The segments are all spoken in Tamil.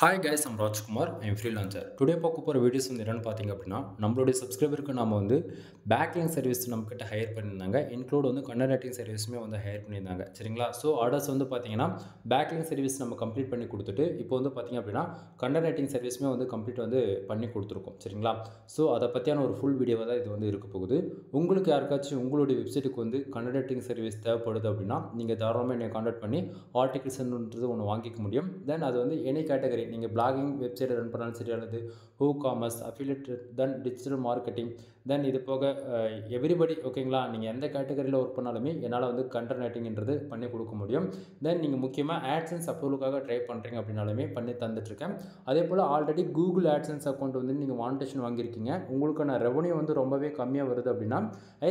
Hi guys, I'm Rajkumar. I'm freelancer. Today பார்க்க போகிற வீடியோஸ் என்னென்னு பார்த்தீங்க அப்படின்னா நம்மளுடைய சப்ஸ்கிரைபருக்கு நம்ம பேக்லிங் சர்வீஸ் நம்மக்கிட்ட ஹையர் பண்ணியிருந்தாங்க. இன்க்ளூட் கண்டென்ட் ரைட்டிங் சர்வீஸுமே ஹையர் பண்ணியிருந்தாங்க. சரிங்களா? ஸோ ஆர்டர்ஸ் பார்த்தீங்கன்னா பேக்லிங் சர்வீஸ் நம்ம கம்ப்ளீட் பண்ணி கொடுத்துட்டு இப்போ பார்த்தீங்க அப்படின்னா கண்டென்ட் ரைட்டிங் சர்வீஸுமே கம்ப்ளீட் பண்ணி கொடுத்துருக்கோம். சரிங்களா? ஸோ அதை பற்றியான ஒரு ஃபுல் வீடியோவாக தான் இது இருக்க போகுது. உங்களுக்கு யாருக்காச்சும் உங்களுடைய வெப்சைட்டுக்கு கண்டென்ட் ரைட்டிங் சர்வீஸ் தேவைப்படுது அப்படின்னா நீங்கள் தாராளமாக என்னை கான்டாக்ட் பண்ணி ஆர்டிகல்ஸ்ன்றது ஒன்று வாங்கிக்க முடியும். தென் அது எனி கேட்டகரி நீங்கள் பிளாகிங் வெப்சைட் ரன் பண்ணாலும் சரி அல்லது commerce affiliate then digital marketing then இது போக எவ்ரிபடி ஓகேங்களா. நீங்கள் எந்த கேட்டகரியில் ஒர்க் பண்ணாலுமே என்னால் கண்டென்ட் ரைட்டிங்ன்றது பண்ணி கொடுக்க முடியும். தென் நீங்கள் முக்கியமாக ஆட்சன்ஸ் அப்ரூவலுக்காக ட்ரை பண்ணுறீங்க அப்படின்னாலுமே பண்ணி தந்துட்டுருக்கேன். அதே போல் ஆல்ரெடி கூகுள் ஆட்சன்ஸ் அக்கௌண்ட் நீங்கள் மானிட்டேஷன் வாங்கியிருக்கீங்க, உங்களுக்கான ரெவன்யூ ரொம்பவே கம்மியாக வருது அப்படின்னா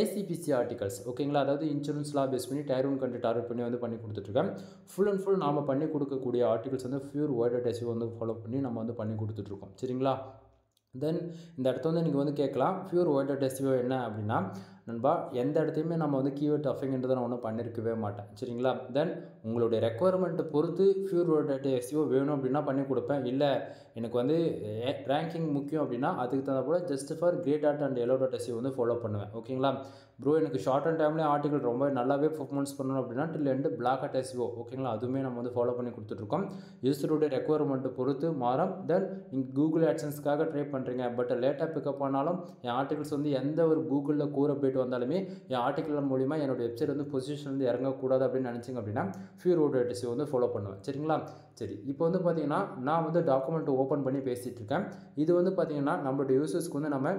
ஐசிபிசி ஆர்டிகல்ஸ் ஓகேங்களா, அதாவது இன்சூரன்ஸ் லா பேஸ் பண்ணி டயர் 1 கண்ட்ரி டார்கெட் பண்ணி கொடுத்துட்ருக்கேன். ஃபுல் அண்ட் ஃபுல் நாம் பண்ணி கொடுக்கக்கூடிய ஆர்டிகல்ஸ் பியூர் வேர்ட் அட்ரஸிவ் ஃபாலோ பண்ணி நம்ம பண்ணி கொடுத்துட்ருக்கோம். சரிங்களா? தென் இந்த இடத்துல நீங்கள் கேட்கலாம் பியூர் வேர்ட் அட்ரஸிவ் என்ன அப்படின்னா நண்பா எந்த இடத்தையுமே நம்ம கீவேர்ட் அஃபிங்ன்றதை நான் ஒன்றும் பண்ணியிருக்கவே மாட்டேன். சரிங்களா? தென் உங்களுடைய ரெக்குவயர்மெண்ட்டை பொறுத்து பியூர் வேர்ட் அட்ரஸிவ் வேணும் அப்படின்னா பண்ணி கொடுப்பேன். இல்லை எனக்கு ரேங்கிங் முக்கியம் அப்படின்னா அதுக்கு தகுந்த போல் just for grey dot and yellow dot எஸ்யூ ஃபாலோ பண்ணுவேன். ஓகேங்களா? ப்ரோ எனக்கு ஷார்ட் அண்ட் டைம்லேயே ஆர்டிகல் ரொம்ப நல்லாவே பர்ஃபார்மன்ஸ் பண்ணணும் அப்படின்னா till end block at SU ஓகேங்களா, அதுவுமே நம்ம ஃபாலோ பண்ணி கொடுத்துட்ருக்கோம். யூஸருடைய ரெக்குவயர்மெண்ட்டை பொறுத்து மாறும். தென் நீங்கள் கூகுள் ஆட்சன்ஸ்க்காக ட்ரை பண்ணுறீங்க பட் லேட்டாக பிக்கப் பண்ணாலும் என் ஆர்டிகல்ஸ் எந்த ஒரு கூகுளில் கோர் அப்டேட் வந்தாலுமே என் ஆர்டிகல் மூலிமா என்னோட வெப்சைட் பொசிஷன் இறங்கக்கூடாது அப்படின்னு நினச்சிங்க அப்படின்னா பியூர் வேர்ட் அட்ரஸிவ் ஃபாலோ பண்ணுவேன். சரிங்களா? சரி, இப்போ பார்த்தீங்கன்னா நான் டாக்குமெண்ட் ஓப்பன் பண்ணி பேசிகிட்டு இருக்கேன். இது பார்த்தீங்கன்னா நம்மளுடைய யூசர்ஸ்க்கு நம்ம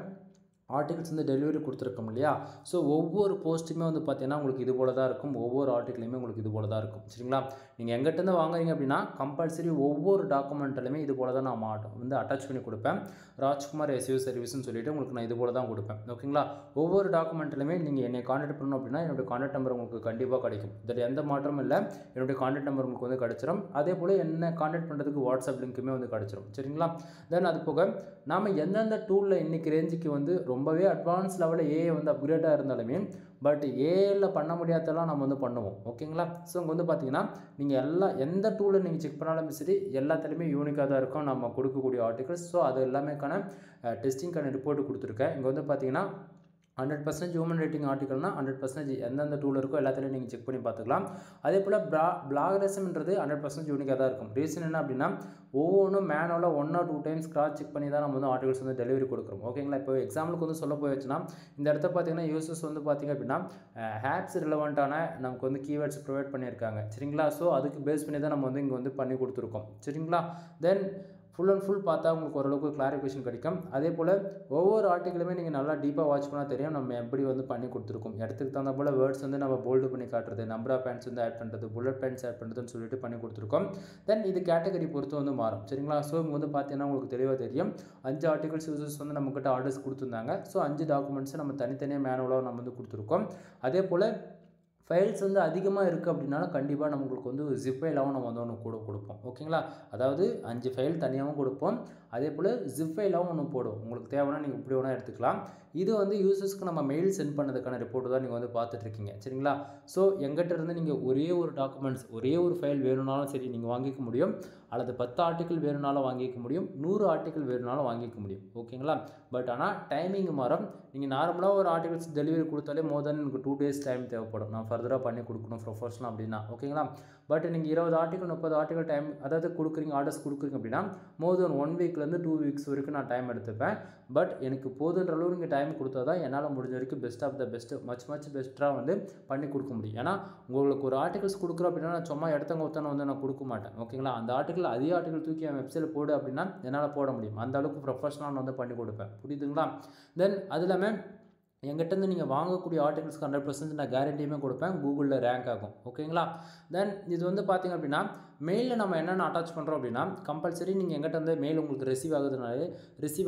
ஆர்டிகல்ஸ் டெலிவரி கொடுத்துருக்கோம் இல்லையா. ஸோ ஒவ்வொரு போஸ்ட்டுமே பார்த்தீங்கன்னா உங்களுக்கு இது போல தான் இருக்கும். ஒவ்வொரு ஆர்டிகலையுமே உங்களுக்கு இது போல தான் இருக்கும். சரிங்களா? நீங்கள் எங்கிட்டேருந்து வாங்குறீங்க அப்படின்னா கம்பல்சரி ஒவ்வொரு டாக்குமெண்ட்லையுமே இது போல தான் நான் அட்டாச் பண்ணி கொடுப்பேன். ராஜ்குமார் எஸ்யூ சர்வீஸ்னு சொல்லிட்டு உங்களுக்கு நான் இது போல தான் கொடுப்பேன். ஓகேங்களா? ஒவ்வொரு டாக்குமெண்ட்லையுமே நீங்கள் என்னை கான்டாக்ட் பண்ணணும் அப்படின்னா என்னுடைய கான்டாக்ட் நம்பர் உங்களுக்கு கண்டிப்பாக கிடைக்கும். இதில் எந்த மாற்றமும் இல்லை. என்னுடைய கான்டாக்ட் நம்பர் உங்களுக்கு கிடச்சிரும். அதே போல் என்ன கான்டாக்ட் பண்ணுறதுக்கு வாட்ஸ்அப் லிங்க்குமே கிடச்சிரும். சரிங்களா? தென் அது போக நாம் எந்தெந்த டூலில் இன்றைக்கி ரேஞ்சுக்கு ரொம்பவே அட்வான்ஸ் லெவலில் ஏஐ அப்கிரேடாக இருந்தாலுமே பட் ஏஐயில் பண்ண முடியாதெல்லாம் நம்ம பண்ணுவோம். ஓகேங்களா? ஸோ இங்கே பார்த்தீங்கன்னா நீங்கள் எந்த டூலில் நீங்கள் செக் பண்ணாலும் சரி எல்லாத்துலேயுமே யூனிக்காக தான் இருக்கும் நம்ம கொடுக்கக்கூடிய ஆர்டிகல்ஸ். ஸோ அது எல்லாமேக்கான டெஸ்டிங்கான ரிப்போர்ட்டு கொடுத்துருக்கேன். இங்கே பார்த்தீங்கன்னா 100% ஹியூமன் ரேட்டிங் ஆர்டிகல்னா 100% எந்தெந்த டூல் இருக்கோ எல்லாத்துலேயும் நீங்கள் செக் பண்ணி பார்த்துக்கலாம். அதே போல் பிளாகரிசம்ன்றது 100% யூனிக்காக தான் இருக்கும். ரீசன் என்ன அப்படின்னா ஒவ்வொன்றும் மேனுவலாக 1 or 2 டைம்ஸ் கிராஸ் செக் பண்ணி தான் நம்ம ஆர்டிகல்ஸ் டெலிவரி கொடுக்குறோம். ஓகேங்களா? இப்போ எக்ஸாம்பிளுக்கு சொல்ல போயிடுச்சுன்னா இந்த இடத்த பார்த்தீங்கன்னா யூசர்ஸ் பார்த்திங்க அப்படின்னா ஆப்ஸ் ரிலவெண்ட்டான நமக்கு கீவேர்ட்ஸ் ப்ரொவைட் பண்ணியிருக்காங்க. சரிங்களா? ஸோ அதுக்கு பேஸ் பண்ணி தான் நம்ம இங்கே பண்ணி கொடுத்துருக்கோம். சரிங்களா? தென் ஃபுல் அண்ட் ஃபுல் பார்த்தா உங்களுக்கு ஓரளவுக்கு கிளாரிஃபிகேஷன் கிடைக்கும். அதே போல் ஒவ்வொரு ஆர்டிகலுமே நீங்கள் நல்லா டீப்பாக வாட்ச் பண்ணால் தெரியும் நம்ம எப்படி பண்ணி கொடுத்துருக்கோம். இடத்துக்கு தகுந்த போல் வேர்ட்ஸ் நம்ம போல்டு பண்ணி காட்டுறது, நம்பர் ஆஃப் பேண்ட்ஸ் ஆட் பண்ணுறது, புல்லட் பேண்ட்ஸ் ஆட் பண்ணுறதுன்னு சொல்லிட்டு பண்ணி கொடுத்துருக்கோம். தென் இது கேட்டகரி பொறுத்து மாறும். சரிங்களா? ஸோ இங்கே பார்த்தீங்கன்னா உங்களுக்கு தெளிவாக தெரியும் 5 ஆர்டிகல்ஸ் யூசர்ஸ் நம்மக்கிட்ட ஆர்டர்ஸ் கொடுத்துருந்தாங்க. ஸோ 5 டாக்குமெண்ட்ஸை நம்ம தனித்தனியாக மேனுவலாக நம்ம கொடுத்துருக்கோம். அதே போல் ஃபைல்ஸ் அதிகமாக இருக்குது அப்படின்னாலும் கண்டிப்பாக நம்மளுக்கு ஜிப் ஃபைலாகவும் நம்ம ஒன்று கூட கொடுப்போம். ஓகேங்களா? அதாவது 5 ஃபைல் தனியாகவும் கொடுப்போம். அதே போல் ஜிப் ஃபைலாகவும் ஒன்று போடுவோம். உங்களுக்கு தேவைன்னா நீங்கள் இப்படி வேணால் எடுத்துக்கலாம். இது யூசர்ஸ்க்கு நம்ம மெயில் சென்ட் பண்ணதுக்கான ரிப்போர்ட் தான் நீங்கள் பார்த்துட்ருக்கீங்க. சரிங்களா? ஸோ எங்கிட்ட இருந்து நீங்கள் ஒரே ஒரு டாக்குமெண்ட்ஸ் ஒரே ஒரு ஃபைல் வேணும்னாலும் சரி நீங்கள் வாங்கிக்க முடியும். அல்லது 10 ஆர்டிக்கல் வேணும்னாலும் வாங்கிக்க முடியும். 100 ஆர்டிக்கல் வேணும்னாலும் வாங்கிக்க முடியும். ஓகேங்களா? பட் ஆனால் டைமிங் மாறும். நீங்கள் நார்மலாக ஒரு ஆர்டிகல்ஸ் டெலிவரி கொடுத்தாலே மோர் தென் எனக்கு 2 days டைம் தேவைப்படும். நான் ஃபர்தராக பண்ணி கொடுக்கணும் ப்ரொஃபஷனல் அப்படின்னா. ஓகேங்களா? பட் நீங்கள் 20 ஆர்டிகல் 30 ஆர்டிகல் டைம் அதாவது கொடுக்குறீங்க ஆர்டர்ஸ் கொடுக்குறீங்க அப்படின்னா மோர் தென் 1 வீக்லேருந்து 2 வீக்ஸ் வரைக்கும் நான் டைம் எடுத்துப்பேன். பட் எனக்கு போதுன்ற அளவு நீங்கள் டைம் கொடுத்தா தான் என்னால் முடிஞ்ச வரைக்கும் best of the best much பெஸ்ட்டாக பண்ணி கொடுக்க முடியும். ஏன்னா உங்களுக்கு ஒரு ஆர்டிகல்ஸ் கொடுக்குறோம் அப்படின்னா நான் சும்மா இடத்தங்க ஒருத்தனை நான் கொடுக்க மாட்டேன். ஓகேங்களா? அந்த ஆர்டிகல் அதே ஆர்டிகல் தூக்கி என் வெப்சைட்டில் போடு அப்படின்னா என்னால் போட முடியும். அந்த அளவுக்கு ப்ரொஃபஷனலாக நான் பண்ணி கொடுப்பேன். புரியுதுங்களா? தென் அது இல்லாமல் எங்கிட்டேருந்து நீங்கள் வாங்கக்கூடிய ஆர்டிகல்ஸ்க்கு 100% நான் கேரண்டியுமே கொடுப்பேன். கூகுளில் ரேங்க் ஆகும். ஓகேங்களா? தென் இது பார்த்திங்க அப்படின்னா மெயிலில் நம்ம என்னென்ன அட்டாச் பண்ணுறோம் அப்படின்னா கம்பல்சரி நீங்கள் எங்கிட்ட மெயில் உங்களுக்கு ரிசீவ்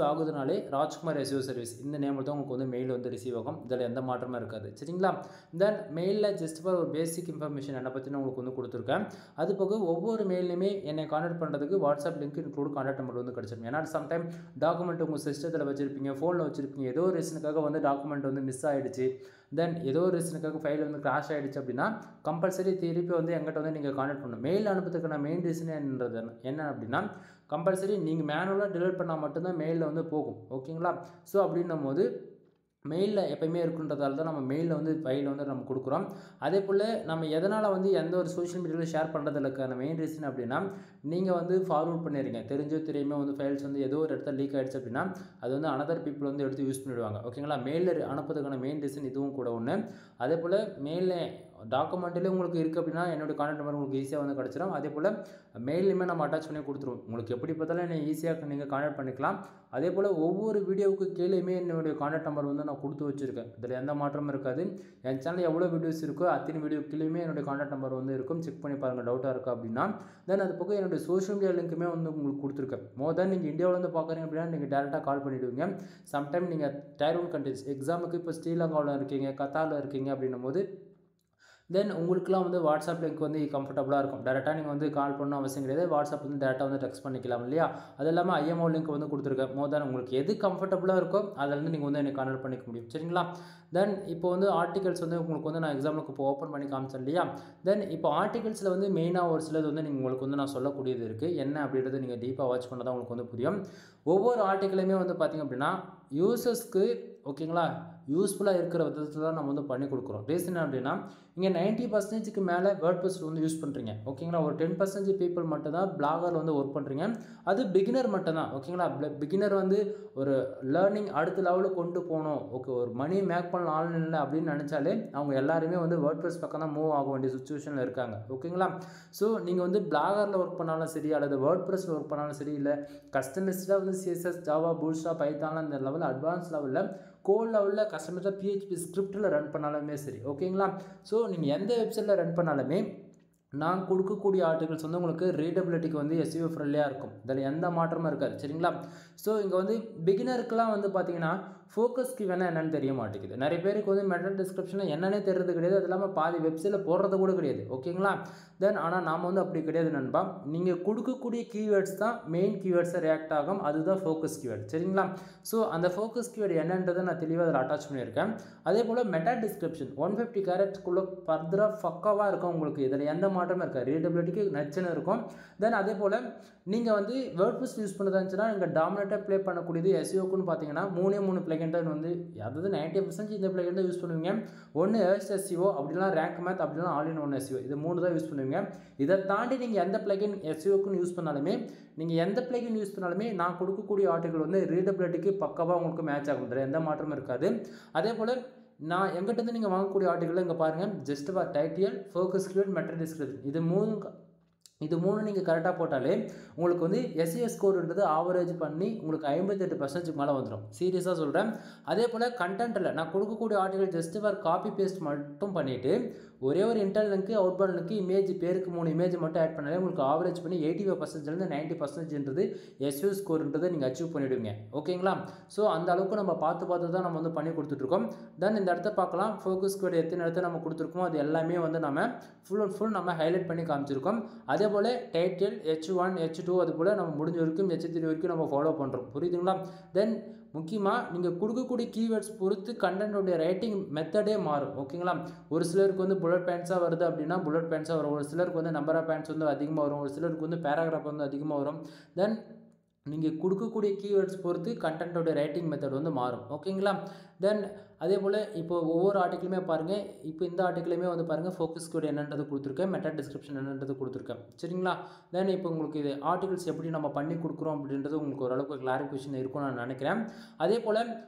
ஆகுதுனாலே ராஜ்குமார் எஸ்யூ சர்வீஸ் இந்த நேமில் தான் உங்களுக்கு மெயில் ரிசீவ் ஆகும். இதில் எந்த மாற்றமும் இருக்காது. சரிங்களா? தென் மெயிலில் ஜஸ்ட் ஃபார் ஒரு பேசிக் இன்ஃபர்மேஷன் என்னை பற்றி உங்களுக்கு கொடுத்துருக்கேன். அது போக ஒவ்வொரு மெயிலுமே என்னை கான்டாக்ட் பண்ணுறதுக்கு WhatsApp link include contact number கிடச்சிடும். ஏன்னா சம்டைம் டாக்குமெண்ட் உங்கள் சிஸ்டத்தில் வச்சுருப்பீங்க, ஃபோனில் வச்சுருப்பீங்க, ஏதோ ஒரு ரீசனுக்காக டாக்குமெண்ட் மிஸ் ஆகிடுச்சு தென் ஏதோ ஒரு ரீசனுக்காக ஃபைல் வந்து கிராஷ் ஆகிடுச்சு அப்படின்னா கம்பல்சரி திருப்பி வந்து எங்கிட்ட வந்து நீங்கள் கான்டாக்ட் பண்ணணும். மெயில் அனுப்புறதுக்கான மெயின் ரீசன் என்ன அப்படின்னா கம்பல்சரி நீங்கள் மேனுவலாக டெலிட் பண்ணால் மட்டும்தான் மெயிலில் வந்து போகும். ஓகேங்களா? ஸோ அப்படின்னும் போது மெயிலில் எப்போயுமே இருக்குன்றதால தான் நம்ம மெயிலில் வந்து ஃபைல் வந்து நம்ம கொடுக்குறோம். அதே போல் நம்ம எதனால் வந்து எந்த ஒரு சோஷியல் மீடியாவில் ஷேர் பண்ணுறதுக்கான மெயின் ரீசன் அப்படின்னா நீங்கள் வந்து ஃபார்வர்ட் பண்ணிடுறீங்க. தெரிஞ்சோ தெரியாமல் வந்து ஃபைல்ஸ் வந்து ஏதோ ஒரு இடத்துல லீக் ஆகிடுச்சு அப்படின்னா அது வந்து அனதர் பீப்புள் வந்து எடுத்து யூஸ் பண்ணிவிடுவாங்க. ஓகேங்களா? மெயிலில் அனுப்புறதுக்கான மெயின் ரீசன் இதுவும் கூட ஒன்று. அதே போல் மெயிலில் டாக்குமெண்ட்டிலே உங்களுக்கு இருக்குது அப்படின்னா என்னோடய கான்டாக்ட் நம்பர் உங்களுக்கு ஈஸியாக வந்து கிடச்சிடும். அதே போல் மெயிலுமே நம்ம அட்டாச் பண்ணி கொடுத்துருவோம். உங்களுக்கு எப்படி பார்த்தாலும் என்னை ஈஸியாக நீங்கள் கான்டாக்ட் பண்ணிக்கலாம். அதே போல் ஒவ்வொரு வீடியோவுக்கு கீழேயுமே என்னுடைய கான்டாக்ட் நம்பர் வந்து நான் கொடுத்து வச்சுருக்கேன். இதில் எந்த மாற்றமும் இருக்காது. என் சேனலில் எவ்வளோ வீடியோஸ் இருக்கோ அத்தனை வீடியோ கீழேயுமே என்னுடைய கான்டாக்ட் நம்பர் வந்து இருக்கும். செக் பண்ணி பாருங்கள் டவுட்டாக இருக்கா அப்படின்னா. தென் அது பக்கம் என்னுடைய சோஷியல் மீடியா லிங்க்குமே வந்து உங்களுக்கு கொடுத்துருக்கேன். மோர் தென் நீங்கள் இந்தியாவிலேருந்து பார்க்குறீங்க அப்படின்னா நீங்கள் டேரெக்டாக கால் பண்ணிவிடுவீங்க. சம்டைம் நீங்கள் Tier 1 கண்ட்ரிஸ் எக்ஸாமுக்கு இப்போ ஸ்ரீலங்காவில் இருக்கீங்க, கத்தாரில் இருக்கீங்க அப்படின்னும் போது தென் உங்களுக்குலாம் வந்து வாட்ஸ்அப் லிங்க் வந்து கம்ஃபர்டபுளாக இருக்கும். டேரெக்டாக நீங்கள் வந்து கால் பண்ணணும் அவசியம் கிடையாது. வாட்ஸ்அப் வந்து டேரெக்டாக வந்து டெக்ஸ்ட் பண்ணிக்கலாம் இல்லையா? அது இல்லாமல் IMO லிங்க் வந்து கொடுத்துருக்கேன். மோர் தென் உங்களுக்கு எது கம்ஃபர்டபுளாக இருக்கோ அதிலேருந்து நீங்கள் வந்து எனக்கு கான்டாக்ட் பண்ணிக்க முடியும். சரிங்களா? தென் இப்போ வந்து ஆர்டிகல்ஸ் வந்து உங்களுக்கு வந்து நான் எக்ஸாம்பிளுக்கு இப்போ ஓப்பன் பண்ணி காமிச்சேன் இல்லையா? தென் இப்போ ஆர்டிகல்ஸில் வந்து மெயினாக ஒரு சிலது வந்து உங்களுக்கு வந்து நான் சொல்லக்கூடியது இருக்குது. என்ன அப்படின்றது நீங்கள் டீப்பாக வாட்ச் பண்ணால் தான் உங்களுக்கு வந்து புரியும். ஒவ்வொரு ஆர்டிக்கலையுமே வந்து பார்த்திங்க அப்படின்னா யூசர்ஸ்க்கு ஓகேங்களா யூஸ்ஃபுல்லாக இருக்கிற விதத்தில் தான் நம்ம வந்து பண்ணி கொடுக்குறோம். ரீசன் அப்படின்னா இங்கே 90% மேலே வேர்ட்ப்ரெஸ் வந்து யூஸ் பண்ணுறீங்க. ஓகேங்களா? ஒரு 10% பீப்புள் மட்டும் தான் பிளாகரில் வந்து ஒர்க் பண்ணுறீங்க. அது பிகினர் மட்டும் தான். ஓகேங்களா? பிகினர் வந்து ஒரு லேர்னிங் அடுத்த லெவலுக்கு கொண்டு போகணும், ஓகே ஒரு மணி மேக் பண்ணலாம் ஆன்லைனில் அப்படின்னு நினச்சாலே அவங்க எல்லாருமே வந்து வேர்ட்ப்ரெஸ் பக்கம் தான் மூவ் ஆக வேண்டிய சுச்சுவேஷனில் இருக்காங்க. ஓகேங்களா? ஸோ நீங்கள் வந்து பிளாகரில் ஒர்க் பண்ணாலும் சரி அல்லது வேர்ட்ப்ரெஸில் ஒர்க் பண்ணாலும் சரி இல்லை கஸ்டமைஸ்டாக வந்து CSS, ஜாவா, பூட்ஸ்ட்ராப், பைத்தான் இந்த லெவலில் அட்வான்ஸ் லெவலில் கோட் லெவலில் கஸ்டமைஸாக PHP ஸ்கிரிப்டில் ரன் பண்ணாலுமே சரி. ஓகேங்களா? ஸோ நீங்கள் எந்த வெப்சைட்டில் ரன் பண்ணாலுமே நான் கொடுக்கக்கூடிய ஆர்டிகல்ஸ் வந்து உங்களுக்கு ரீடபிலிட்டிக்கு வந்து SEO ஃப்ரெண்ட்லியாக இருக்கும். இதில் எந்த மாற்றமும் இருக்காது. சரிங்களா? ஸோ இங்கே வந்து பிகினருக்குலாம் வந்து பார்த்தீங்கன்னா ஃபோக்கஸ்க்கு வேணால் என்னென்னு தெரிய மாட்டேங்குது. நிறைய பேருக்கு வந்து மெட்டா டிஸ்கிரிப்ஷனில் என்னென்னே தெரிகிறது கிடையாது. அது இல்லாமல் பாதி வெப்சைட்டில் போடுறது கூட கிடையாது. ஓகேங்களா? தென் ஆனால் நாம் வந்து அப்படி கிடையாது நண்பா. நீங்கள் கொடுக்கக்கூடிய கீவேர்ட்ஸ் தான் மெயின் கீவேர்ட்ஸை ரியாக்ட் ஆகும். அதுதான் ஃபோக்கஸ் கீவேர்ட். சரிங்களா? ஸோ அந்த ஃபோக்கஸ் கீவேர்டு என்னன்றதை நான் தெளிவாக அதில் அட்டாச் பண்ணியிருக்கேன். அதே போல் மெட்டா டிஸ்கிரிப்ஷன் 150 கேரக்டர்ஸ்க்குள்ளே ஃபர்தராக பக்காவாக இருக்கும் உங்களுக்கு. இதில் எந்த மாற்றமும் இருக்காது. ரீடபிலிட்டிக்கு நச்சுன்னு இருக்கும். தென் அதே போல் நீங்கள் வந்து வேர்ட்ப்ரெஸ் யூஸ் பண்ணதா இருந்துச்சுன்னா நீங்கள் டாமினேட்டாக ப்ளே பண்ணக்கூடியது SEOக்குன்னு பார்த்தீங்கன்னா 3 பிளகின் தான் வந்து அதாவது 90% இந்த பிளகின் தான் யூஸ் பண்ணுவீங்க. ஒன்று SEO அப்படின்னா ரேங்க் மேத் அப்படின்னா ஆல் இன் ஒன் SEO இது 3 தான் யூஸ் பண்ணுவீங்க. இதை தாண்டி நீங்கள் எந்த பிளகின் SEOக்குன்னு யூஸ் பண்ணாலுமே நீங்கள் எந்த பிளகின் யூஸ் பண்ணாலுமே நான் கொடுக்கக்கூடிய ஆர்டிகல் வந்து ரீடபிலிட்டிக்கு பக்காவாக உங்களுக்கு மேட்ச் ஆகும். இதில் எந்த மாற்றமும் இருக்காது. அதே போல் நான் எங்கிட்டேருந்து நீங்கள் வாங்கக்கூடிய ஆர்டிகல் இங்கே பாருங்கள். Just for title, focus keyword, meta description இது மூணு நீங்கள் கரெக்டாக போட்டாலே உங்களுக்கு வந்து SEO ஸ்கோர்ன்றது ஆவரேஜ் பண்ணி உங்களுக்கு 58% மேலே வந்துடும். சீரியஸாக சொல்கிறேன். அதே போல் கண்டென்ட்டில் நான் கொடுக்கக்கூடிய article just for copy paste மட்டும் பண்ணிவிட்டு ஒரே ஒரு internal link outbound link image பேருக்கு 3 இமேஜ் மட்டும் ஆட் பண்ணாலே உங்களுக்கு ஆவரேஜ் பண்ணி 85%லேருந்து 90%ன்றது SEO ஸ்கோர்ன்றதை நீங்கள் அச்சீவ் பண்ணிவிடுவீங்க. ஓகேங்களா? ஸோ அந்த அளவுக்கு நம்ம பார்த்து தான் நம்ம வந்து பண்ணி கொடுத்துட்ருக்கோம். தென் இந்த இடத்த பார்க்கலாம். ஃபோக்கஸ் கோட் எத்தனை இடத்த நம்ம கொடுத்துருக்கோம் அது எல்லாமே வந்து நம்ம ஃபுல் நம்ம ஹைலைட் பண்ணி காமிச்சிருக்கோம். அதே போல் டைட்டில் H1, H2 அது போல் நம்ம முடிஞ்ச வரைக்கும் H3 வரைக்கும் நம்ம ஃபாலோ பண்ணுறோம். புரியுதுங்களா? தென் முக்கியமாக நீங்கள் கொடுக்கக்கூடிய கீவேர்ட்ஸ் பொறுத்து கண்டென்ட்டோடைய ரைட்டிங் மெத்தடே மாறும். ஓகேங்களா? ஒரு சிலருக்கு வந்து புல்லட் பாயிண்ட்ஸாக வருது அப்படின்னா புல்லட் பாயிண்ட்ஸாக வரும். ஒரு சிலருக்கு வந்து நம்பர் ஆஃப் பாயிண்ட்ஸ் வந்து அதிகமாக வரும். ஒரு சிலருக்கு வந்து பேராகிராஃப் வந்து அதிகமாக வரும். தென் நீங்கள் கொடுக்கக்கூடிய கீவேர்ட்ஸ் பொறுத்து கண்டென்ட்டோட ரைட்டிங் மெத்தட் வந்து மாறும். ஓகேங்களா? தென் அதே போல் இப்போ ஒவ்வொரு ஆர்டிக்கிளுமே பாருங்கள். இப்போ இந்த ஆர்டிக்கிளுமே வந்து பாருங்கள் ஃபோக்கஸ் கோட் என்னன்றது கொடுத்துருக்கேன், மெட்டா டிஸ்கிரிப்ஷன் என்னன்றது கொடுத்துருக்கேன். சரிங்களா? தென் இப்போ உங்களுக்கு இது ஆர்டிகல்ஸ் எப்படி நம்ம பண்ணி கொடுக்குறோம் அப்படின்றது உங்களுக்கு ஓரளவுக்கு கிளாரிஃபிகேஷன் இருக்கும்னு நான் நினைக்கிறேன். அதே போல்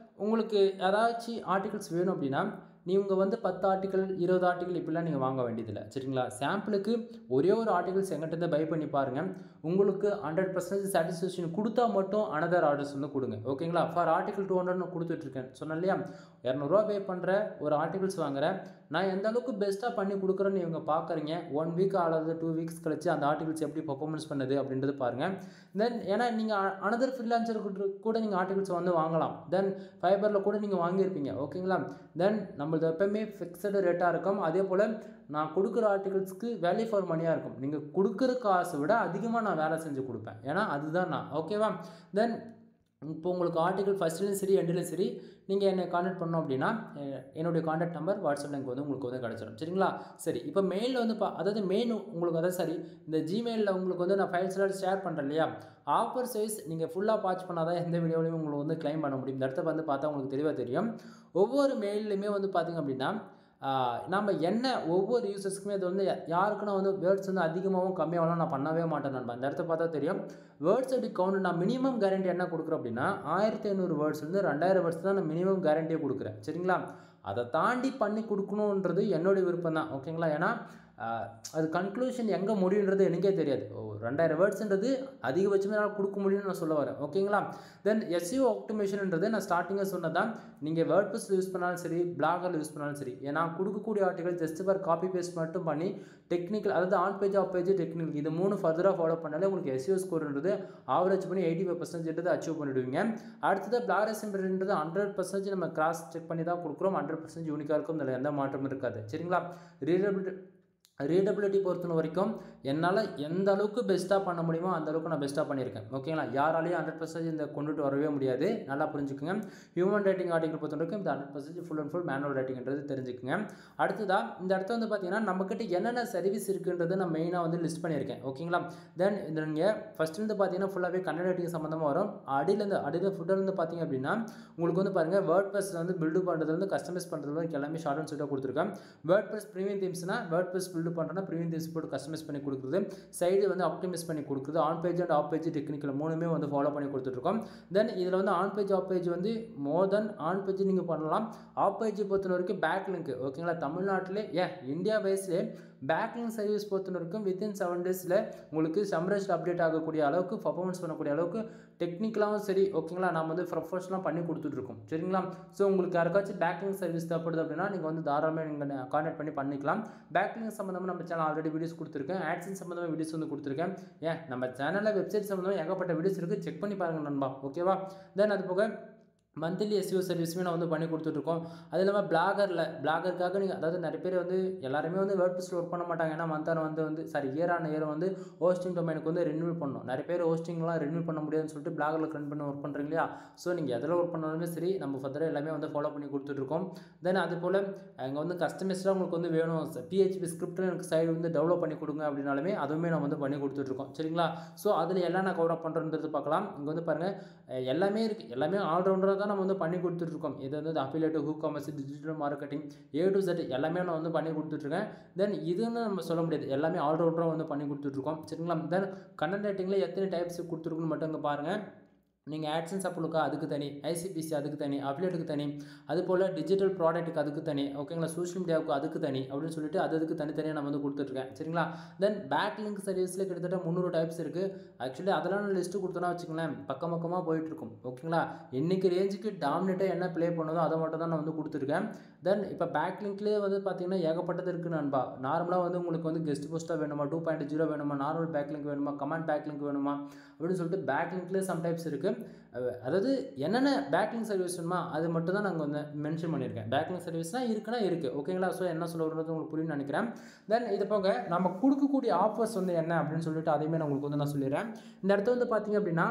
உங்களுக்கு ஏதாச்சும் ஆர்டிகல்ஸ் வேணும் அப்படின்னா நீங்கள் வந்து 10 ஆர்டிக்கல் 20 ஆர்டிக்கல் இப்படிலாம் நீங்கள் வாங்க வேண்டியதில்லை. சரிங்களா? சாம்பிளுக்கு ஒரே ஒரு ஆர்டிகல்ஸ் எங்கிட்ட பை பண்ணி பாருங்கள். உங்களுக்கு 100% சாட்டிஸ்ஃபேக்ஷன் கொடுத்தா மட்டும் அனதர் ஆர்டர்ஸ் வந்து கொடுங்க. ஓகேங்களா? ஃபார் ஆர்டிகல் 200 நான் கொடுத்துட்ருக்கேன் சொன்னேன் இல்லையா? 200 பே பண்ணுற ஒரு ஆர்டிகல்ஸ் வாங்குகிறேன். நான் எந்த அளவுக்கு பெஸ்ட்டாக பண்ணி கொடுக்குறேன்னு இவங்க பார்க்குறீங்க. 1 வீக் அல்லது 2 வீக்ஸ் கழிச்சு அந்த ஆர்டிகல்ஸ் எப்படி பர்ஃபார்மன்ஸ் பண்ணுது அப்படின்றது பாருங்கள். தென் ஏன்னா நீங்கள் அனதர் ஃப்ரீலான்சர் கூட நீங்கள் ஆர்டிகல்ஸ் வந்து வாங்கலாம். தென் ஃபைபரில் கூட நீங்கள் வாங்கியிருப்பீங்க. ஓகேங்களா? தென் நம்மளது எப்பவுமே ஃபிக்ஸடு ரேட்டாக இருக்கும். அதே போல் நான் கொடுக்குற ஆர்டிகல்ஸ்க்கு வேல்யூ ஃபார் மணியாக இருக்கும். நீங்கள் கொடுக்குற காசை விட அதிகமாக நான் வேலை செஞ்சு கொடுப்பேன். ஏன்னா அதுதான் நான். ஓகேவா? தென் இப்போ உங்களுக்கு ஆர்டிகல் ஃபஸ்ட்லேயும் சரி எண்ட்லேயும் சரி நீங்கள் என்னை காண்டாக்ட் பண்ணோம் அப்படின்னா என்னுடைய காண்டாக்ட் நம்பர் வாட்ஸ்அப் லிங்க் வந்து உங்களுக்கு வந்து கிடச்சிடும். சரிங்களா? சரி, இப்போ மெயிலில் வந்து அதாவது மெயின் உங்களுக்கு அதாவது சரி இந்த ஜிமெயிலில் உங்களுக்கு வந்து நான் ஃபைல்ஸ் எல்லாம் ஷேர் பண்ணுறேன் இல்லையா, ஆஃபர் சைஸ் நீங்கள் ஃபுல்லாக வாட்ச் பண்ணால் தான் எந்த வீடியோலையும் உங்களுக்கு வந்து கிளைம் பண்ண முடியும். இந்த இடத்த வந்து பார்த்தா உங்களுக்கு தெளிவாக தெரியும். ஒவ்வொரு மெயிலுமே வந்து பார்த்திங்க அப்படின்னா நம்ம என்ன ஒவ்வொரு யூசர்ஸ்க்குமே அது வந்து யாருக்குன்னா வந்து வேர்ட்ஸ் வந்து அதிகமாகவும் கம்மியாகவும் நான் பண்ணவே மாட்டேன் நண்பா. இந்த இடத்த பார்த்தா தெரியும். வேர்ட்ஸ் அப்படி கவுண்ட் நான் மினிமம் கேரண்டி என்ன கொடுக்குறேன் அப்படின்னா 1500 வேர்ட்ஸ்லேருந்து 2000 வேர்ட்ஸ் தான் நான் மினிமம் கேரண்டியே கொடுக்குறேன். சரிங்களா? அதை தாண்டி பண்ணி கொடுக்கணுன்றது என்னுடைய விருப்பம் தான். ஓகேங்களா? ஏன்னா அது கன்க்ளூஷன் எங்கே முடியுன்றது எனக்கே தெரியாது. 2000 வேர்ட்ஸ்ன்றது அதிகபட்சமே நான் கொடுக்க முடியும்னு நான் சொல்ல வரேன். ஓகேங்களா? தென் SEO ஆப்டிமேஷன்ன்றது நான் ஸ்டார்டிங்காக சொன்னதான். நீங்கள் வேர்ட்ப்ரெஸ் யூஸ் பண்ணாலும் சரி, பிளாகர் யூஸ் பண்ணாலும் சரி, ஏன்னா கொடுக்கக்கூடிய article just for copy paste மட்டும் பண்ணி டெக்னிக்கல் அதாவது on page off page technical இது 3 ஃபர்தராக ஃபாலோ பண்ணாலே உங்களுக்கு SEO ஸ்கோர்ன்றது ஆவரேஜ் பண்ணி 85% அச்சீவ் பண்ணிவிடுவீங்க. அடுத்தது பிளாகர் சிம்பிள்ன்றது 100% நம்ம கிராஸ் செக் பண்ணி தான் கொடுக்குறோம். 100% யூனிக்காக இருக்கும். அதில் எந்த மாற்றமும் இருக்காது. சரிங்களா? ரீடபிலிட்டி பொறுத்த வரைக்கும் என்னால் எந்த அளவுக்கு பெஸ்ட்டாக பண்ண முடியுமோ அந்த அளவுக்கு நான் பெஸ்ட்டாக பண்ணியிருக்கேன். ஓகேங்களா? யாராலையும் 100% இந்த கொண்டுட்டு வரவே முடியாது. நல்லா புரிஞ்சுக்குங்க. ஹியூமன் ரைட்டிங் ஆர்டிகல் பொறுத்த வரைக்கும் இந்த 100% ஃபுல் அண்ட் ஃபுல் மேனுவல் ரைட்டிங்கிறது தெரிஞ்சுக்குங்க. அடுத்ததாக இந்த இடத்த வந்து பார்த்தீங்கன்னா நம்மக்கிட்ட என்னென்ன சர்வீஸ் இருக்குன்றது நான் மெயினாக வந்து லிஸ்ட் பண்ணியிருக்கேன். ஓகேங்களா? தென் இந்த நீங்கள் ஃபஸ்ட்டு வந்து பார்த்தீங்கன்னா ஃபுல்லாகவே கண்டென்ட் ரைட்டிங் சம்மந்தமாக வரும். அடியில் ஃபுட்டிலேருந்து பார்த்தீங்க அப்படின்னா உங்களுக்கு வந்து பாருங்கள் வேர்ட்ப்ரெஸ்ஸில் வந்து பில்டு பண்ணுறதுலேருந்து கஸ்டமைஸ் பண்ணுறதுலேருந்து எல்லாமே ஷார்ட் அண்ட் ஸ்வீட்டாக கொடுத்துருக்கேன். வேர்ட்ப்ரெஸ் ப்ரீமியம் தீம்ஸ்னா வேர்ட்ப்ரெஸ் பில்டு பண்ணுறேன்னா ப்ரீமியம் தீம்ஸ் போட்டு கஸ்டமைஸ் பண்ணி கொடுக்குறது, சைடு வந்து ஆப்டிமைஸ் பண்ணி கொடுக்குறது, on page and off page technical 3மே வந்து ஃபாலோ பண்ணி கொடுத்துட்ருக்கோம். தென் இதில் வந்து ஆன் பேஜ் ஆஃப் பேஜ் வந்து மோர் தென் ஆன் பேஜ் நீங்கள் பண்ணலாம். ஆஃப் பேஜ் பொறுத்த வரைக்கும் பேக் லிங்க் ஓகேங்களா? தமிழ்நாட்டிலே இந்தியா வைஸ்லேயே பேக் லிங்க் சர்வீஸ் பொறுத்த வரைக்கும் வித்தின் 7 டேஸில் உங்களுக்கு சம்ரைஸ்ட் அப்டேட் ஆகக்கூடிய அளவுக்கு பர்ஃபார்மன்ஸ் பண்ணக்கூடிய அளவுக்கு டெக்னிக்கலாகவும் சரி ஓகேங்களா நம்ம வந்து ப்ரொஃபஷனலாக பண்ணி கொடுத்துட்ருக்கோம். சரிங்களா? ஸோ உங்களுக்கு யாருக்காச்சும் பேக் லிங்க் சர்வீஸ் தேவைப்படுது அப்படின்னா நீங்கள் வந்து தாராளமாக நீங்கள் கான்டாக்ட் பண்ணி பண்ணிக்கலாம். பேக் லிங்க் சம்மந்தமாக நம்ம சேனல் ஆல்ரெடி வீடியோஸ் கொடுத்துருக்கேன். ஆட்சன்ஸ் சம்மந்தமாக வீடியோஸ் வந்து கொடுத்துருக்கேன். நம்ம சேனலில் வெப்சைட் சம்மந்தமாக ஏகப்பட்ட வீடியோஸ் இருக்குது. செக் பண்ணி பாருங்கள் நண்பா. ஓகேவா? தென் அது போக மந்த்லி SEO சர்வீஸுமே நான் வந்து பண்ணி கொடுத்துட்ருக்கோம். அது இல்லாமல் பிளாகருக்காக நீங்கள் அதாவது நிறைய பேர் வந்து எல்லாருமே வந்து வேர்ட்ப்ரெஸ்ஸில் ஒர்க் பண்ண மாட்டாங்க. ஏன்னா மந்த்தான் வந்து சாரி இயர் ஆன் இயர் வந்து ஹோஸ்டிங் டொமைனுக்கு வந்து ரினியூவல் பண்ணணும். நிறைய பேர் ஹோஸ்டிங்லாம் ரினியூவல் பண்ண முடியாதுன்னு சொல்லிட்டு பிளாகரில் ரன் பண்ண ஒர்க் பண்ணுறீங்க இல்லையா? ஸோ நீங்கள் எதில் ஒர்க் பண்ணாலுமே சரி நம்ம ஃபர்தராக எல்லாமே வந்து ஃபாலோ பண்ணி கொடுத்துட்ருக்கோம். தென் அது போல் அங்கே வந்து கஸ்டமைஸ்டாக உங்களுக்கு வந்து வேணும் PHP ஸ்கிரிப்டில் எனக்கு சைடு வந்து டெவலப் பண்ணி கொடுங்க அப்படின்னாலுமே அதுவுமே நான் வந்து பண்ணி கொடுத்துட்ருக்கோம். சரிங்களா? ஸோ அதில் எல்லாம் நான் கவர் அப் பண்ணுறது பார்க்கலாம். இங்கே வந்து பாருங்கள் எல்லாமே இருக்குது. எல்லாமே ஆல்ரவுண்டராக நம்ம வந்து பண்ணி கொடுத்துட்ருக்கோம். இது வந்து affiliate, who commerce, digital marketing A to Z எல்லாமே நான் வந்து பண்ணி கொடுத்துட்ருக்கேன். தென் இதுன்னு நம்ம சொல்ல முடியாது. எல்லாமே ஆல்ரவுண்டராக வந்து பண்ணி கொடுத்துட்ருக்கோம். சரிங்களா? தென் கண்டென்ட் ரைட்டிங்கில் எத்தனை டைப்ஸ் கொடுத்துருக்குன்னு மட்டும் இங்கே பாருங்கள். நீங்கள் ஆட்சன்ஸ் அப்ளுக்கா அதுக்கு தனி, ICPC அதுக்கு தனி, அஃபிலியேட்டுக்கு தனி, அது போல் டிஜிட்டல் ப்ராடக்ட்டுக்கு அதுக்கு தனி ஓகேங்களா? சோஷியல் மீடியாவுக்கு அதுக்கு தனி அப்படின்னு சொல்லிட்டு அதுக்கு தனித்தனியாக நம்ம வந்து கொடுத்துட்ருக்கேன். சரிங்களா? தென் பேக் லிங்க் சர்வீஸில் கிட்டத்தட்ட 300 டைப்ஸ் இருக்குது. ஆக்சுவலி அதெல்லாம் நான் லிஸ்ட்டு கொடுத்தோன்னா வச்சுங்களேன் பக்கமாக போயிட்டுருக்கும். ஓகேங்களா? இன்றைக்கி ரேஞ்சுக்கு டாமினேட்டாக என்ன ப்ளே பண்ணுதோ அதை மட்டும் தான் நான் வந்து கொடுத்துருக்கேன். தென் இப்போ பேக் லிங்க்லேயே வந்து பார்த்தீங்கன்னா ஏகப்பட்டது இருக்குது நண்பா. நார்மலாக வந்து உங்களுக்கு வந்து கெஸ்ட் போஸ்ட்டாக வேணுமா, 2.0 வேணுமா, நார்மல் பேக் லிங்க் வேணுமா, கமெண்ட் பேக் லிங்க் வேணுமா அப்படின்னு சொல்லிட்டு பேக் லிங்க்லேயே சம் டைப்ஸ் இருக்குது. அதாவது என்னென்ன பேக்லிங் சர்வீஸ் வேணுமா அது மட்டும் தான் நாங்கள் வந்து மென்ஷன் பண்ணியிருக்கேன். பேக்லிங் சர்வீஸ்னால் இருக்குன்னா இருக்குது. ஓகேங்களா? ஸோ என்ன சொல்ல வருது உங்களுக்கு புரியும்னு நினைக்கிறேன். தென் இது போக நம்ம கொடுக்கக்கூடிய ஆஃபர்ஸ் வந்து என்ன அப்படின்னு சொல்லிட்டு அதையுமே நான் உங்களுக்கு வந்து நான் சொல்லிடுறேன். இந்த இடத்துல வந்து பார்த்தீங்க அப்படின்னா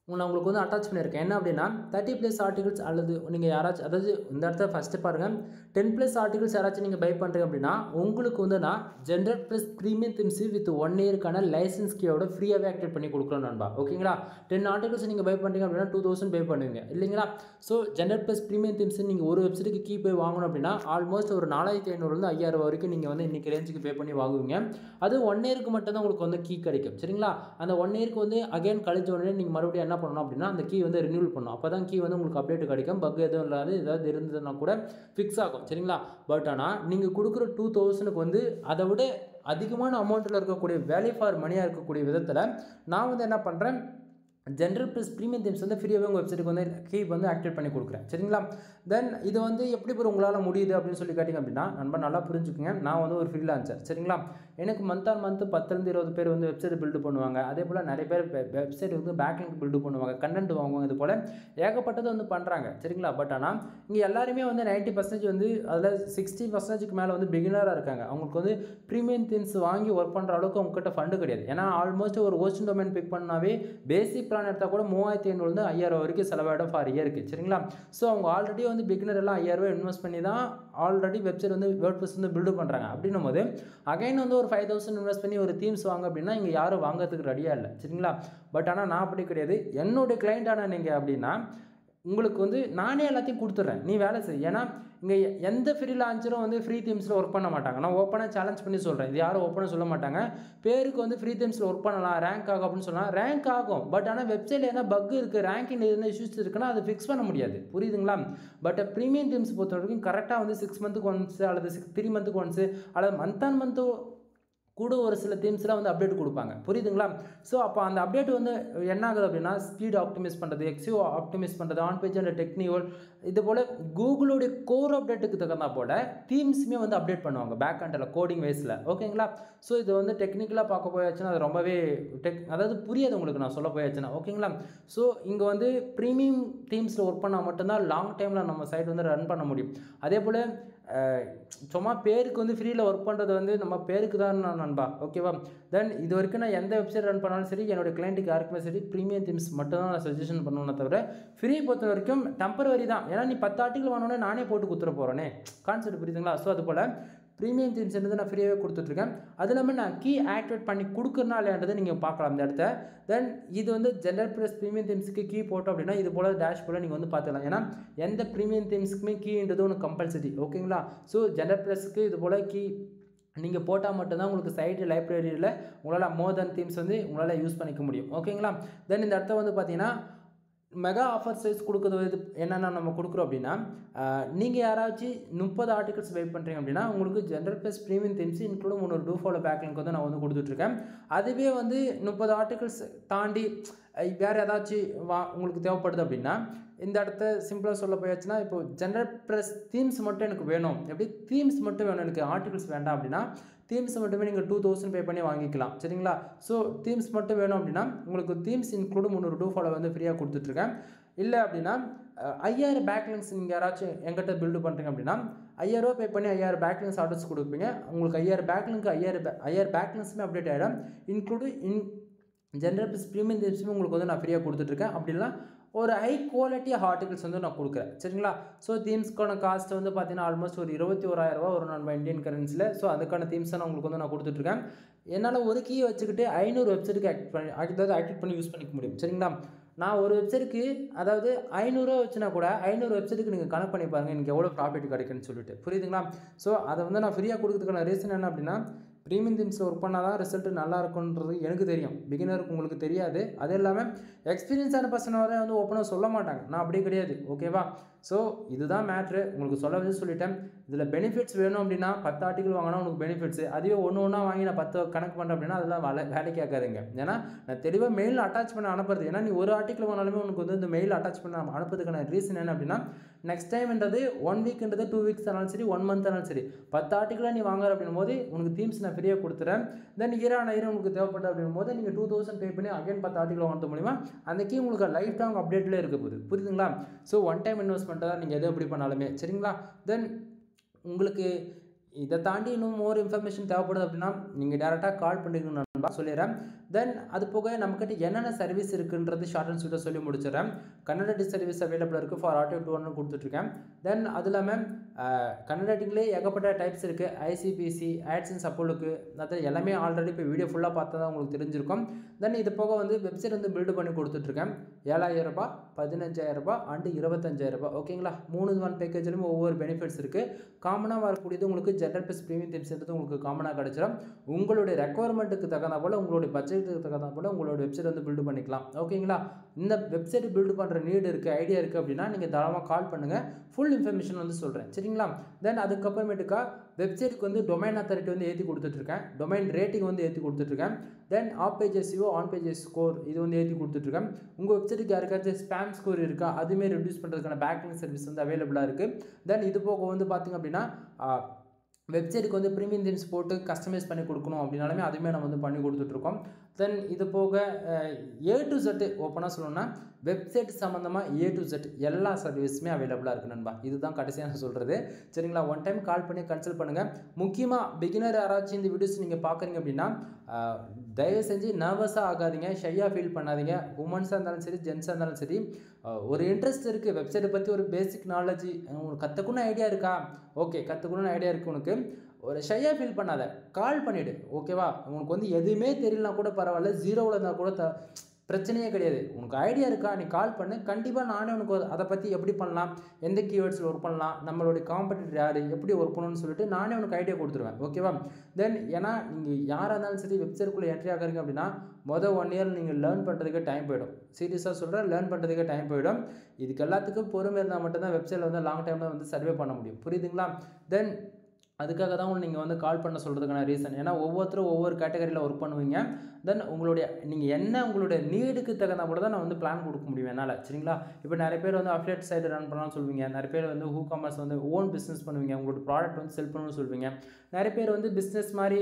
உங்களுக்கு வந்து அட்டாச் பண்ணியிருக்கேன். என்ன அப்படின்னா 30+ ஆர்டிகல்ஸ் அல்லது நீங்கள் யாராச்சும் அதாவது இந்த இடத்துல ஃபஸ்ட்டு பாருங்கள் 10+ ஆர்டிகல்ஸ் யாராச்சும் நீங்கள் பை பண்ணுறீங்க அப்படின்னா உங்களுக்கு வந்து நான் generate plus premium themes with 1 இயருக்கான லைசன்ஸ் கீயோட ஃப்ரீயாகவே ஆக்டிவேட் பண்ணி கொடுக்குறோம் நண்பா. ஓகேங்களா? 10 ஆர்டிகல்ஸ் நீங்கள் பை பண்ணுறீங்க அப்படின்னா 2000 பே பண்ணுவீங்க இல்லைங்களா? So generate plus premium themes நீங்கள் ஒரு வெப்சைட்டுக்கு கீ போய் வாங்கணும் அப்படின்னா ஆல்மோஸ்ட் ஒரு 4500 5000 வரைக்கும் நீங்கள் வந்து இன்றைக்கி ரேஞ்சுக்கு பே பண்ணி வாங்குவீங்க. அது 1 இயருக்கு மட்டும் தான் உங்களுக்கு வந்து கீ கிடைக்கும். சரிங்களா? அந்த 1 இயருக்கு வந்து அகைன் கழிச்ச உடனே நீங்கள் மறுபடியும் என்ன பண்ணணும் அப்படின்னா அந்த கீ வந்து ரினியூவல் பண்ணணும். அப்போ தான் கீ வந்து உங்களுக்கு அப்டேட் கிடைக்கும். பக் எதுவும் இல்லாது ஏதாவது இருந்ததுன்னா கூட ஃபிக்ஸ் ஆகும். சரிங்களா? பட் ஆனால் நீங்கள் கொடுக்குற 2000க்கு வந்து அதை விட அதிகமான அமௌண்ட்டில் இருக்கக்கூடிய வேல்யூ ஃபார் மணியாக இருக்கக்கூடிய விதத்தில் நான் வந்து என்ன பண்ணுறேன் ஜென்ரல் ப்ளஸ் ப்ரீமியம் தீம்ஸ் வந்து ஃப்ரீயாகவே உங்கள் வெப்சைட்டுக்கு வந்து கீ வந்து ஆக்டிவேட் பண்ணி கொடுக்குறேன். சரிங்களா? தென் இது வந்து எப்படி உங்களால் முடியுது அப்படின்னு சொல்லி கேட்டிங்க அப்படின்னா நண்பா நல்லா புரிஞ்சுக்குங்க. நான் வந்து ஒரு ஃப்ரீலான்சர். சரிங்களா? எனக்கு மந்த் ஆன் மந்த் 10 20 பேர் வந்து வெப்சைட் பில்டு பண்ணுவாங்க. அதே போல் நிறைய பேர் வெப்சைட் வந்து பேக்லிங்க் பில்டு பண்ணுவாங்க, கண்டென்ட் வாங்குவாங்க. இது போல் ஏகப்பட்டது வந்து பண்ணுறாங்க. சரிங்களா? பட் ஆனால் இங்கே எல்லாருமே வந்து 90% வந்து அதில் 60%க்கு மேலே வந்து பிகினராக இருக்காங்க. அவங்களுக்கு வந்து ப்ரீமியம் தீம்ஸ் வாங்கி ஒர்க் பண்ணுற அளவுக்கு அவங்ககிட்ட ஃபண்டு கிடையாது. ஏன்னா ஆல்மோஸ்ட் ஒரு ஹோஸ்டிங் டொமைன் பிக் பண்ணாவே பேசிக் பிளான் எடுத்தால் கூட 3500 5000 வரைக்கும் செலவாயிடும் ஃபார் இயருக்கு. சரிங்களா? ஸோ அவங்க ஆல்ரெடி வந்து பிகினர் எல்லாம் 5000 இன்வெஸ்ட் பண்ணி தான் ஆல்ரெடி வெப்சைட் வந்து வேர்ட்பிரஸ் வந்து பில்டு பண்ணுறாங்க. அப்படின்னும் போது அகைன் வந்து ஒரு 5000 இன்வெஸ்ட் பண்ணி ஒரு தீம்ஸ் வாங்க அப்படின்னா இங்கே யாரும் வாங்குறதுக்கு ரெடியாக இல்லை. சரிங்களா? பட் ஆனால் நான் அப்படி கிடையாது. என்னுடைய கிளைண்டான நீங்கள் அப்படின்னா உங்களுக்கு வந்து நானே எல்லாத்தையும் கொடுத்துட்றேன், நீ வேலை செய். ஏன்னா இங்கே எந்த ஃப்ரீ லான்ச்சரும் வந்து ஃப்ரீ தீம்ஸில் ஒர்க் பண்ண மாட்டாங்க. நான் ஓப்பனாக சேலஞ்ச் பண்ணி சொல்கிறேன், இது யாரும் ஓப்பனாக சொல்ல மாட்டாங்க. பேருக்கு வந்து ஃப்ரீ தீம்ஸில் ஒர்க் பண்ணலாம், ரேங்க் ஆகும் அப்படின்னு சொன்னால் ரேங்க் ஆகும். பட் ஆனால் வெப்சைட்டில் என்ன பக் இருக்குது, ரேங்கிங் எதுனா இஷ்யூஸ் இருக்குன்னா அது ஃபிக்ஸ் பண்ண முடியாது. புரியுதுங்களா? பட் ப்ரீமியம் தீம்ஸ் பொறுத்த வரைக்கும் கரெக்டாக வந்து 6 மந்த்துக்கு ஒன்ஸ் அல்லது 3 மந்த்துக்கு ஒன்ஸு அல்லது மந்த் ஆன் மந்த்து கூட ஒரு சில தீம்ஸ்லாம் வந்து அப்டேட் கொடுப்பாங்க. புரியுதுங்களா? ஸோ அப்போ அந்த அப்டேட் வந்து என்ன ஆகுது அப்படின்னா ஸ்பீட் ஆப்டிமைஸ் பண்ணுறது, எக்ஸியோ ஆப்டிமைஸ் பண்ணுறது, ஆன் பேஜ் அண்ட் டெக்னிக்கல், இது போல் கூகுளோடைய கோர் அப்டேட்டுக்கு தகுந்தா போல் தீம்ஸுமே வந்து அப்டேட் பண்ணுவாங்க பேக் அண்டில் கோடிங் வைஸில். ஓகேங்களா? ஸோ இது வந்து டெக்னிக்கலாக பார்க்க போயாச்சுன்னா அது ரொம்பவே அதாவது புரியாது உங்களுக்கு நான் சொல்ல போயாச்சுன்னா. ஓகேங்களா? ஸோ இங்கே வந்து ப்ரீமியம் தீம்ஸில் ஒர்க் பண்ணால் மட்டும்தான் லாங் டைமில் நம்ம சைட் வந்து ரன் பண்ண முடியும். அதே போல் சும்மா பேருக்கு வந்து ஃப்ரீயில் ஒர்க் பண்ணுறது வந்து நம்ம பேருக்கு தான் நண்பா. ஓகேவா? தென் இது வரைக்கும் நான் எந்த வெப்சைட் ரன் பண்ணாலும் சரி, என்னோடய கிளைண்ட்டுக்கு யாருக்குமே சரி ப்ரீமியம் தீம்ஸ் மட்டும் தான் நான் சஜஷன் பண்ணுவேன் தவிர ஃப்ரீ பொறுத்த வரைக்கும் டெம்பரவரி தான். ஏன்னா நீ 10 ஆர்டிகல் வாங்கினோடனே நானே போட்டு கொடுத்துட போகிறேனே, கான்செப்ட் புரியுதுங்களா? ஸோ அது போல் ப்ரீமியம் தீம்ஸ் வந்து நான் ஃப்ரீயாகவே கொடுத்துட்ருக்கேன். அது இல்லாமல் நான் கீ ஆக்டிவேட் பண்ணி கொடுக்குறனா இல்லையான்றதை நீங்கள் பார்க்கலாம் இந்த இடத்த. தென் இது வந்து ஜென்ரல் ப்ளஸ் ப்ரீமியம் தீம்ஸுக்கு கீ போட்டோம் அப்படின்னா இது போல் டேஷ் போல் நீங்கள் வந்து பார்த்துக்கலாம். ஏன்னா எந்த ப்ரீமியம் தீம்ஸுக்குமே கீன்றது ஒன்று கம்பல்சரி. ஓகேங்களா? ஸோ ஜென்ரல் ப்ளஸுக்கு இது போல் கீ நீங்கள் போட்டால் மட்டும்தான் உங்களுக்கு சைடு லைப்ரரியில் உங்களால் மோர் தென் தீம்ஸ் வந்து உங்களால் யூஸ் பண்ணிக்க முடியும். ஓகேங்களா? தென் இந்த இடத்த வந்து பார்த்தீங்கன்னா மெகா ஆஃபர் சைஸ் கொடுக்குறது என்னென்ன நம்ம கொடுக்குறோம் அப்படின்னா நீங்கள் யாராச்சும் 30 ஆர்டிகல்ஸ் வெயிட் பண்ணுறீங்க அப்படின்னா உங்களுக்கு ஜென்ரல் ப்ளஸ் ப்ரீமியம் தீம்ஸ் இன்க்ளூடும் முன்னொரு டூ ஃபாலோ பேக்லிங்க் வந்து நான் வந்து கொடுத்துட்ருக்கேன். அதுவே வந்து 30 ஆர்டிகல்ஸ் தாண்டி வேறு ஏதாச்சும் உங்களுக்கு தேவைப்படுது அப்படின்னா இந்த இடத்த சிம்பிளாக சொல்ல போயாச்சுன்னா இப்போ ஜென்ரல் ப்ளஸ் தீம்ஸ் மட்டும் எனக்கு வேணும், எப்படி தீம்ஸ் மட்டும் வேணும், எனக்கு ஆர்டிகல்ஸ் வேண்டாம் அப்படின்னா தீம்ஸ் மட்டுமே நீங்கள் 2000 பே பண்ணி வாங்கிக்கலாம். சரிங்களா? ஸோ தீம்ஸ் மட்டும் வேணும் அப்படின்னா உங்களுக்கு தீம்ஸ் இன்க்ளூடு முன்னொரு டூ ஃபாலோ வந்து ஃப்ரீயாக கொடுத்துட்ருக்கேன். இல்லை அப்படின்னா 5000 பேக்லிங்ஸ் நீங்கள் யாராச்சும் எங்கிட்ட பில்டு பண்ணுறீங்க அப்படின்னா 5000 ரூபா பே பண்ணி 5000 பேக்லிங்ஸ் ஆர்டர்ஸ் கொடுப்பீங்க. உங்களுக்கு 5000 பேக்லிங்க்கு 5000 பேக்லிங்ஸுமே அப்டேட் ஆகிடும். இன்க்ளூடு ஜென்ரல் ப்ளஸ் ப்ரீமியம் தீம்ஸுமே உங்களுக்கு வந்து நான் ஃப்ரீயாக கொடுத்துட்ருக்கேன். அப்படின்னா ஒரு ஹை குவாலிட்டியாக ஆர்டிகல்ஸ் வந்து நான் கொடுக்குறேன். சரிங்களா? ஸோ தீம்ஸ்க்கான காஸ்ட் வந்து பார்த்தீங்கன்னா ஆல்மோஸ்ட் ஒரு 21,000 ரூபா வரும் நம்ம இந்தியன் கரன்சியில். ஸோ அதுக்கான தீம்ஸை நான் உங்களுக்கு வந்து நான் கொடுத்துட்ருக்கேன். என்னால் ஒரு கீ வச்சுக்கிட்டு 500 வெப்சைட்டுக்கு ஆக்டிவேட் பண்ணி யூஸ் பண்ணிக்க முடியும். சரிங்களா? நான் ஒரு வெப்சைட்டுக்கு அதாவது 500 ரூபா வச்சுனா கூட 500 வெப்சைட்டுக்கு நீங்கள் கனெக்ட் பண்ணி பாருங்கள் எனக்கு எவ்வளோ ப்ராஃபிட் கிடைக்குன்னு சொல்லிட்டு. புரியுதுங்களா? ஸோ அதை வந்து நான் ஃப்ரீயாக கொடுக்குறதுக்கான ரீசன் என்ன அப்படின்னா ப்ரீமியம் தீம்ஸில் ஒர்க் பண்ணால் தான் ரிசல்ட் நல்லா இருக்குன்றது எனக்கு தெரியும், பிகினருக்கு உங்களுக்கு தெரியாது. அது இல்லாமல் எக்ஸ்பீரியன்ஸான பர்சன் வரை வந்து ஓப்பனாக சொல்ல மாட்டாங்க, நான் அப்படியே கிடையாது. ஓகேவா? ஸோ இதுதான் மேட்ரு, உங்களுக்கு சொல்ல வச்சு சொல்லிட்டேன். இதில் பெனிஃபிட்ஸ் வேணும் அப்படின்னா 10 ஆர்டிகல் வாங்கினா உங்களுக்கு பெனிஃபிட்ஸு, அதுவே ஒன்று வாங்கி நான் 10 கணக்கு பண்ணுறேன் அப்படின்னா அதெல்லாம் வேலைக்கு ஆகாதுங்க. ஏன்னா நான் தெளிவாக மெயில் அட்டாச் பண்ண அனுப்புறது. ஏன்னா நீ ஒரு ஆர்டிகல் வாங்கினாலுமே உனக்கு வந்து இந்த மெயில் அட்டாச் பண்ண அனுப்புறதுக்கான ரீசன் என்ன அப்படின்னா நெக்ஸ்ட் டைம்ன்றது 1 வீக்ன்றது 2 வீக்ஸ் ஆனாலும் சரி 1 மந்த் ஆனாலும் சரி 10 ஆர்டிகலாக நீ வாங்குற அப்படின் போது உனக்கு தீம்ஸ் நான் ஃப்ரீயாக கொடுத்துறேன். தென் இயரான உங்களுக்கு தேவைப்பட்ட அப்படின் போது நீங்கள் 2000 பே பண்ணி அகைன் 10 ஆர்டிகல் வாங்குறது மூலிமா அந்த கீ உங்களுக்கு லைஃப் டைம் அப்டேட்லேயே இருக்க போகுது. புரியுதுங்களா? ஸோ ஒன் டைம் இன்வெஸ்ட்மெண்ட்டாக தான் நீங்கள் எது எப்படி பண்ணாலுமே. சரிங்களா? தென் உங்களுக்கு இதை தாண்டி இன்னும் மோர் இன்ஃபர்மேஷன் தேவைப்படுது அப்படின்னா நீங்கள் டேரெக்டாக கால் பண்ணிக்கணும் நண்பா, சொல்லிடுறேன். தென் அது போக நம்மக்கிட்ட என்னென்ன சர்வீஸ் இருக்குன்றது ஷார்ட் அண்ட் ஸ்வீட்டாக சொல்லி முடிச்சிடறேன். கன்னடா சர்வீஸ் அவைலபிளாக இருக்குது, ஃபார் ஆட்டோ 2 கொடுத்துட்ருக்கேன். தென் அது இல்லாமல் கன்னடாட்டிங்லேயே ஏகப்பட்ட டைப்ஸ் இருக்குது, ஐசிபிசி, ஆட்சன்ஸ், அப்போலுக்கு, அது எல்லாமே ஆல்ரெடி இப்போ வீடியோ ஃபுல்லாக பார்த்தா தான் உங்களுக்கு தெரிஞ்சிருக்கும். தென் இது போக வந்து வெப்சைட் வந்து பில்டு பண்ணி கொடுத்துட்ருக்கேன். 7000 ரூபாய், 15,000 ரூபாய் அண்டு 25,000 ரூபாய். ஓகேங்களா? 3 பேக்கேஜ்லையும் ஒவ்வொரு பெனிஃபிட்ஸ் இருக்குது. காமனாக வரக்கூடியது உங்களுக்கு ஜென்ரல் ப்ளஸ் ப்ரீமியம் தீம்ஸ்ன்றது உங்களுக்கு காமனாக கிடச்சிடும். உங்களுடைய ரெக்குவயர்மெண்ட்டுக்கு தகுந்த போல் உங்களுடைய பட்ஜெட்டுக்கு தகுந்த போல் உங்களோட வெப்சைட் வந்து பில்டு பண்ணிக்கலாம். ஓகேங்களா? இந்த வெப்சைட் பில்டு பண்ணுற நீடு இருக்குது, ஐடியா இருக்குது அப்படின்னா நீங்கள் தாராளமாக கால் பண்ணுங்கள், ஃபுல் இன்ஃபர்மேஷன் வந்து சொல்கிறேன். சரிங்களா? தென் அதுக்கப்புறமேட்டுக்கா வெப்சைட்டுக்கு வந்து டொமைன் அத்தாரிட்டி வந்து ஏற்றி கொடுத்துட்ருக்கேன், டொமைன் ரேட்டிங் வந்து ஏற்றி கொடுத்துட்ருக்கேன். Then off page SEO, on page score இது வந்து ஏற்றி கொடுத்துட்ருக்கேன். உங்கள் வெப்சைட்டுக்கு யாருக்காச்சும் ஸ்பேம் ஸ்கோர் இருக்கா அதுவுமே ரெடியூஸ் பண்ணுறதுக்கான பேக்லிங் சர்வீஸ் வந்து அவைலபிளாக இருக்குது. தென் இது போக வந்து பார்த்திங்க அப்படின்னா வெப்சைட்டுக்கு வந்து ப்ரீமியம் தீம்ஸ் போட்டு கஸ்டமைஸ் பண்ணி கொடுக்கணும் அப்படின்னாலுமே அதுவுமே நம்ம வந்து பண்ணி கொடுத்துட்ருக்கோம். தென் இது போக ஏ டு Z ஓப்பனாக சொல்லணும்னா வெப்சைட் சம்மந்தமாக ஏ டு Z எல்லா சர்வீஸுமே அவைலபிளாக இருக்குது நண்பா. இதுதான் கடைசியாக நான் சொல்கிறது. சரிங்களா, ஒன் டைம் கால் பண்ணி கன்சல்ட் பண்ணுங்கள். முக்கியமாக பிகினர் யாராச்சும் இந்த வீடியோஸ் நீங்கள் பார்க்குறீங்க அப்படின்னா தயவு செஞ்சு நர்வஸாக ஆகாதீங்க, ஷையாக ஃபீல் பண்ணாதீங்க. உமன்ஸாக இருந்தாலும் சரி, ஜென்ஸாக இருந்தாலும் சரி, ஒரு இன்ட்ரெஸ்ட் இருக்குது, வெப்சைட்டை பற்றி ஒரு பேசிக் நாலேஜ் உங்களுக்கு கற்றுக்கணும்னு ஐடியா இருக்கா? ஓகே, கற்றுக்கணும்னு ஐடியா இருக்குது உனக்கு, ஒரு ஷையாக ஃபீல் பண்ணாத, கால் பண்ணிவிடு. ஓகேவா, உனக்கு வந்து எதுவுமே தெரியலனா கூட பரவாயில்ல, ஜீரோவில் இருந்தால் கூட பிரச்சனையே கிடையாது. உனக்கு ஐடியா இருக்கா, நீ கால் பண்ணு. கண்டிப்பாக நானே உனக்கு அதை பற்றி எப்படி பண்ணலாம், எந்த கீவேர்ட்ஸில் ஒர்க் பண்ணலாம், நம்மளுடைய காம்படிட்டர் யார், எப்படி ஒர்க் பண்ணணும்னு சொல்லிட்டு நானே உனக்கு ஐடியா கொடுத்துருவேன். ஓகேவா, தென் ஏன்னா நீங்கள் யாராக இருந்தாலும் சரி வெப்சைட்டுக்குள்ளே என்ட்ரி ஆகிறீங்க அப்படின்னா 1 இயர் நீங்கள் லேர்ன் பண்ணுறதுக்கே டைம் போயிடும். சீரியஸாக சொல்கிறேன், லேர்ன் பண்ணுறதுக்கே டைம் போயிடும். இதுக்கு எல்லாத்துக்கும் பொறுமை இருந்தால் மட்டும்தான் வெப்சைட்டில் வந்து லாங் டைமில் வந்து சர்வே பண்ண முடியும். புரியுதுங்களா? தென் அதுக்காக தான் நீங்கள் வந்து கால் பண்ண சொல்கிறதுக்கான ரீசன். ஏன்னா ஒவ்வொருத்தரும் ஒவ்வொரு கேட்டகரியில் ஒர்க் பண்ணுவீங்க. தென் நீங்கள் என்ன உங்களுடைய நீடுக்கு தகுந்த கூட தான் நான் வந்து பிளான் கொடுக்க முடியும் என்னால். சரிங்களா, இப்போ நிறைய பேர் வந்து அஃபிலியேட் சைடு ரன் பண்ணலாம்னு சொல்லுவீங்க, நிறைய பேர் வந்து WooCommerce வந்து ஓன் பிஸ்னஸ் பண்ணுவீங்க, உங்களோட ப்ராடக்ட் வந்து செல் பண்ணணும்னு சொல்லுவீங்க, நிறைய பேர் வந்து பிஸ்னஸ் மாதிரி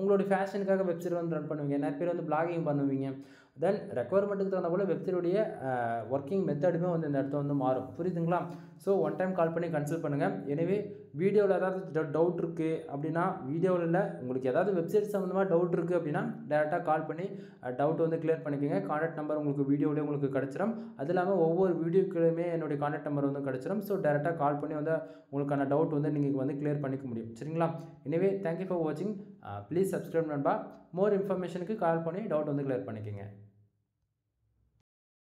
உங்களுடைய ஃபேஷனுக்காக வெப்சைட் வந்து ரன் பண்ணுவீங்க, நிறைய பேர் வந்து பிளாகிங் பண்ணுவீங்க. தென் ரெக்குவயர்மெண்ட்டுக்கு தகுந்த போல் வெப்சைட்டுடைய ஒர்க்கிங் மெத்தடுமே வந்து இந்த இடத்துல வந்து மாறும். புரியுதுங்களா? ஸோ ஒன் டைம் கால் பண்ணி கன்சல்ட் பண்ணுங்கள். எனவே வீடியோவில் ஏதாவது டவுட் இருக்குது அப்படின்னா, வீடியோவில் இல்லை, உங்களுக்கு ஏதாவது வெப்சைட் சம்மந்தமாக டவுட் இருக்குது அப்படின்னா டேரெக்டாக கால் பண்ணி டவுட் வந்து கிளியர் பண்ணிக்கோங்க. கான்டாக்ட் நம்பர் உங்களுக்கு வீடியோவிலே உங்களுக்கு கிடச்சிடும். அது இல்லாமல் ஒவ்வொரு வீடியோக்குள்ளேயுமே என்னுடைய கான்டாக்ட் நம்பர் வந்து கிடச்சிடும். ஸோ டேரெக்டாக கால் பண்ணி வந்து உங்களுக்கான டவுட் வந்து நீங்கள் வந்து கிளியர் பண்ணிக்க முடியும். சரிங்களா? எனவே தேங்க்யூ ஃபார் வாட்சிங். ப்ளீஸ் சப்ஸ்கிரைப் நண்பா. மோர் இன்ஃபர்மேஷனுக்கு கால் பண்ணி டவுட் வந்து கிளியர் பண்ணிக்கோங்க.